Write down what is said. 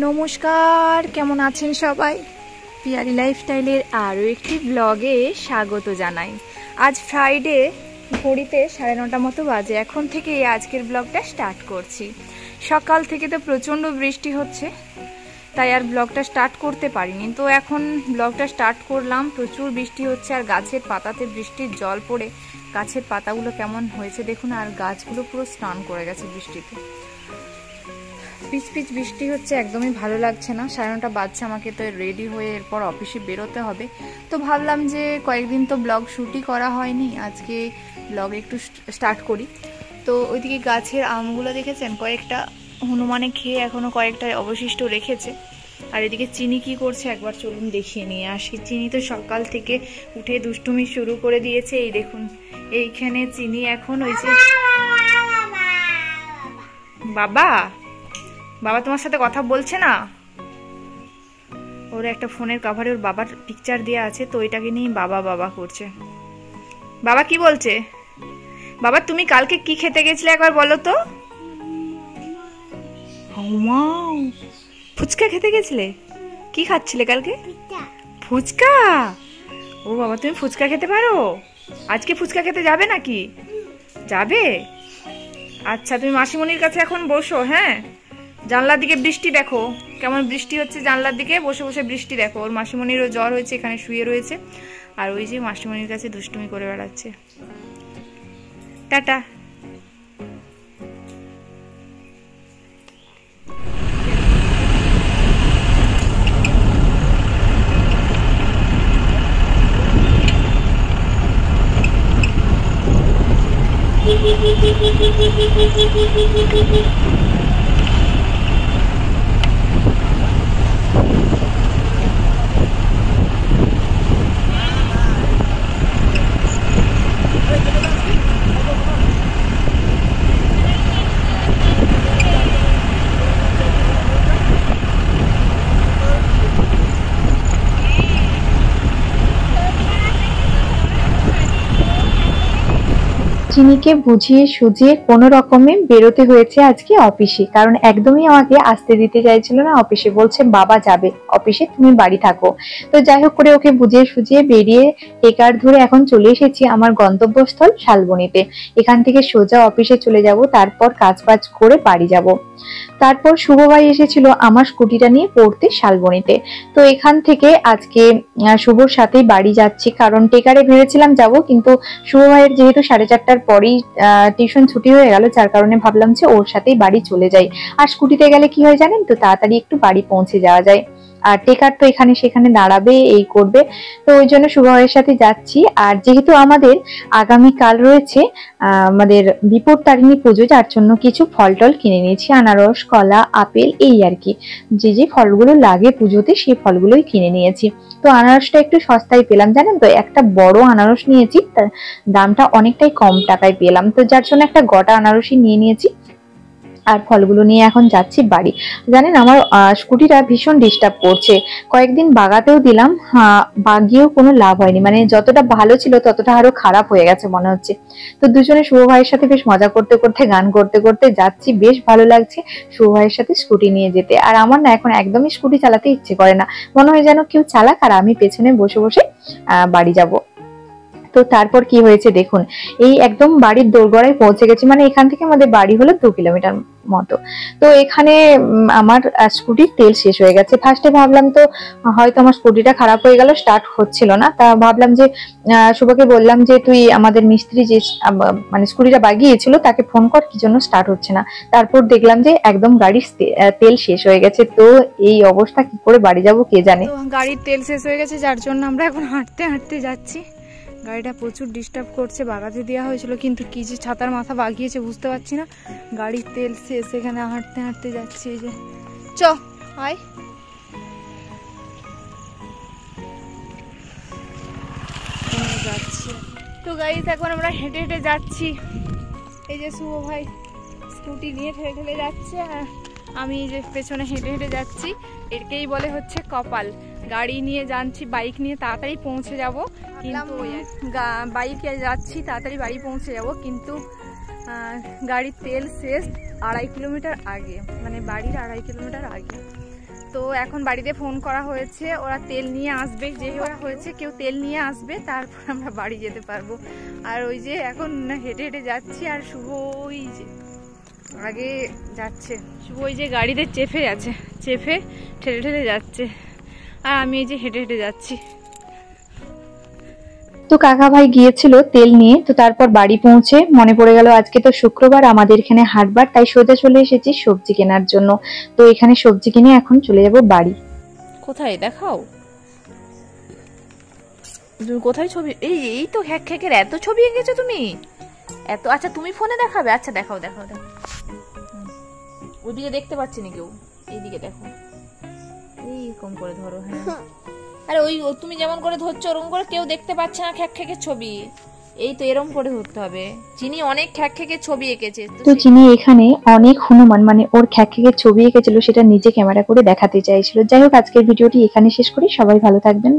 নমস্কার, কেমন আছেন সবাই? পিয়ারি লাইফস্টাইলের আরও একটি ব্লগে স্বাগত জানাই। আজ ফ্রাইডে, ঘড়িতে 9:30 মতো বাজে। এখন থেকে আজকের ব্লগটা স্টার্ট করছি। সকাল থেকে তো প্রচণ্ড বৃষ্টি হচ্ছে, তাই আর ব্লগটা স্টার্ট করতে পারিনি। তো এখন ব্লগটা স্টার্ট করলাম। প্রচুর বৃষ্টি হচ্ছে আর গাছের পাতাতে বৃষ্টির জল পড়ে গাছের পাতাগুলো কেমন হয়েছে দেখুন, আর গাছগুলো পুরো স্নান করে গেছে বৃষ্টিতে। পিচ পিচ বৃষ্টি হচ্ছে, একদমই ভালো লাগছে না। 9:30 বাজছে, আমাকে তো রেডি হয়ে এরপর অফিসে বেরোতে হবে। তো ভাবলাম যে কয়েকদিন তো ব্লগ শ্যুটই করা হয়নি, আজকে ব্লগ একটু স্টার্ট করি। তো ওইদিকে গাছের আমগুলো দেখেছেন, কয়েকটা হনুমানে খেয়ে এখনো কয়েকটা অবশিষ্ট রেখেছে। আর এদিকে চিনি কি করছে একবার চলুন দেখিয়ে নিয়ে আসি। চিনি তো সকাল থেকে উঠে দুষ্টুমি শুরু করে দিয়েছে। এই দেখুন, এইখানে চিনি এখন ওই যে বাবা বাবা তোমার সাথে কথা বলছে না। ওর একটা ফোনের কভারে ওর বাবার পিকচার দেওয়া আছে, তো এটাকে নিয়ে বাবা বাবা করছে। বাবা কি বলছে? বাবা তুমি কালকে কি খেতে গেছিলে একবার বলো তো। ফুচকা খেতে গেছিলে? কি খাচ্ছিলে কালকে? ফুচকা। ও বাবা, তুমি ফুচকা খেতে পারো? আজকে ফুচকা খেতে যাবে নাকি? যাবে? আচ্ছা, তুমি মাসিমণির কাছে এখন বসো। হ্যাঁ, জানলার দিকে বৃষ্টি দেখো, কেমন বৃষ্টি হচ্ছে। জানলার দিকে বসে বসে বৃষ্টি দেখো। ওর মাসিমণিরও জ্বর হয়েছে, এখানে শুয়ে রয়েছে। আর ওই যে মাসিমণির কাছে দুষ্টুমি করে বেড়াচ্ছে। টাটা। চিনিকে বুঝিয়ে সুঝিয়ে কোনো রকমে বেরোতে হয়েছে আজকে অফিসে, কারণ একদমই আমাকে আসতে দিতে চাইছিল না অফিসে। বলছে বাবা যাবে অফিসে, তুমি বাড়ি থাকো। তো যাই হোক করে ওকে বুঝিয়ে সুঝিয়ে বেরিয়ে টেকার ধরে এখন চলে এসেছি আমার গন্তব্যস্থল শালবনীতে। এখান থেকে সোজা অফিসে চলে যাব, তারপর কাজ বাজ করে বাড়ি যাব। তারপর শুভ ভাই এসেছিল আমার স্কুটিটা নিয়ে পড়তে শালবনীতে। তো এখান থেকে আজকে শুভর সাথেই বাড়ি যাচ্ছি, কারণ টেকারে ভেবেছিলাম যাব, কিন্তু শুভ ভাইয়ের যেহেতু 4:30টার পরেই টিউশন ছুটি হয়ে গেল, যার কারণে ভাবলাম যে ওর সাথেই বাড়ি চলে যাই। আর স্কুটিতে গেলে কি হয় জানেন তো, তাড়াতাড়ি একটু বাড়ি পৌঁছে যাওয়া যায়। আর টেকার তো এখানে সেখানে দাঁড়াবে, এই করবে। তো ওই জন্য শুভ ভাইয়ের সাথে যাচ্ছি। আর যেহেতু আমাদের আগামীকাল রয়েছে আমাদের বিপত্তারিণী পুজো, যার জন্য কিছু ফল টল কিনে নিয়েছি, আনারস, কলা, আপেল, এই আর কি যে যে ফলগুলো লাগে পুজোতে সেই ফলগুলোই কিনে নিয়েছি। তো আনারসটা একটু সস্তায় পেলাম জানেন তো, একটা বড় আনারস নিয়েছি, তার দামটা অনেকটাই কম টাকায় পেলাম। তো যার জন্য একটা গোটা আনারসই নিয়ে নিয়েছি। আর ফলগুলো নিয়ে এখন যাচ্ছি বাড়ি। জানেন আমার স্কুটিটা ভীষণ ডিস্টার্ব করছে, কয়েকদিন বাগাতেও দিলাম, বাগিয়েও কোনো লাভ হয়নি। মানে যতটা ভালো ছিল ততটা আরো খারাপ হয়ে গেছে মনে হচ্ছে। তো দুজনে শুভ ভাইয়ের সাথে বেশ মজা করতে করতে গান করতে করতে যাচ্ছি, বেশ ভালো লাগছে শুভ ভাইয়ের সাথে স্কুটি নিয়ে যেতে। আর আমার না এখন একদমই স্কুটি চালাতে ইচ্ছে করে না, মনে হয় যেন কেউ চালাক আর আমি পেছনে বসে বসে বাড়ি যাব। তো তারপর কি হয়েছে দেখুন, এই একদম বাড়ির দোরগোড়ায় পৌঁছে গেছি। মানে এখান থেকে আমাদের বাড়ি হলো 2 কিলোমিটার মতো। তো এখানে আমার স্কুটির তেল শেষ হয়ে গেছে। ফার্স্টে ভাবলাম তো হয়তো আমার স্কুটিটা খারাপ হয়ে গেল, স্টার্ট হচ্ছিল না। তা ভাবলাম যে শুভকে বললাম যে তুই আমাদের মিস্ত্রি যে মানে স্কুটিটা বাগিয়েছিল তাকে ফোন কর, কি জন্য স্টার্ট হচ্ছে না। তারপর দেখলাম যে একদম গাড়ির তেল শেষ হয়ে গেছে। তো এই অবস্থা, কি করে বাড়ি যাব কে জানে। গাড়ির তেল শেষ হয়ে গেছে, যার জন্য আমরা এখন হাঁটতে হাঁটতে যাচ্ছি। গাড়িটা প্রচুর ডিস্টার্ব করছে, বাগাতে দেওয়া হয়েছিল, কিন্তু কি যে ছাতার মাথা বাগিয়েছে বুঝতে পারছি না। গাড়ির তেল শেষ, এখানে হাঁটতে হাঁটতে যাচ্ছি। এই যে চ আয়, যাচ্ছি। তো গাইস এখন আমরা হেঁটে হেঁটে যাচ্ছি। এই যে শুভ ভাই স্কুটি নিয়ে ঠেলে ঠেলে যাচ্ছে, আর আমি যে পেছনে হেঁটে হেঁটে যাচ্ছি। এরকেই বলে হচ্ছে কপাল। গাড়ি নিয়ে যাচ্ছি, বাইক নিয়ে তাড়াতাড়ি পৌঁছে যাব, কিন্তু বাইকে যাচ্ছি তাড়াতাড়ি বাড়ি পৌঁছে যাব, কিন্তু গাড়ির তেল শেষ 2.5 কিলোমিটার আগে, মানে বাড়ির 2.5 কিলোমিটার আগে। তো এখন বাড়িতে ফোন করা হয়েছে, ওরা তেল নিয়ে আসবে, যে ওরা হয়েছে কেউ তেল নিয়ে আসবে, তারপর আমরা বাড়ি যেতে পারবো। আর ওই যে এখন হেঁটে হেঁটে যাচ্ছি, আর শুভ ওই যে আগে যাচ্ছে, শুভ ওই যে গাড়িতে চেপে আছে, চেপে ঠেলে ঠেলে যাচ্ছে, আর আমি এই যে হেঁটে হেঁটে যাচ্ছি। তো কাকা ভাই গিয়েছিল তেল নিয়ে, তো তারপর বাড়ি পৌঁছে মনে পড়ে গেল আজকে তো শুক্রবার, আমাদের এখানে হাটবার, তাই সোজা চলে এসেছি সবজি কেনার জন্য। তো এখানে সবজি কিনে এখন চলে যাব বাড়ি। কোথায় দেখাও তুমি, কোথায় ছবি? এই তো হ্যাকের এত ছবি এঁকেছো তুমি, এত? আচ্ছা তুমি ফোনে দেখাবে, আচ্ছা দেখাও দেখাও দেখাও। ওইদিকে দেখতে পাচ্ছি না কেউ, এইদিকে দেখো, এইরকম করে ধরো। হ্যাঁ, আরে ওই তুমি যেমন করে ধরছো ওরকম করে কেউ দেখতে পাচ্ছে না খ্যাকের ছবি, এই তো এরকম করে ধরতে হবে। চিনি অনেক খ্যাকের ছবি এঁকেছে, তো চিনি এখানে অনেক হনুমান মানে ওর খ্যাকের ছবি এঁকেছিল, সেটা নিজে ক্যামেরা করে দেখাতে চাইছিল। যাই হোক, আজকের ভিডিওটি এখানে শেষ করি, সবাই ভালো থাকবেন।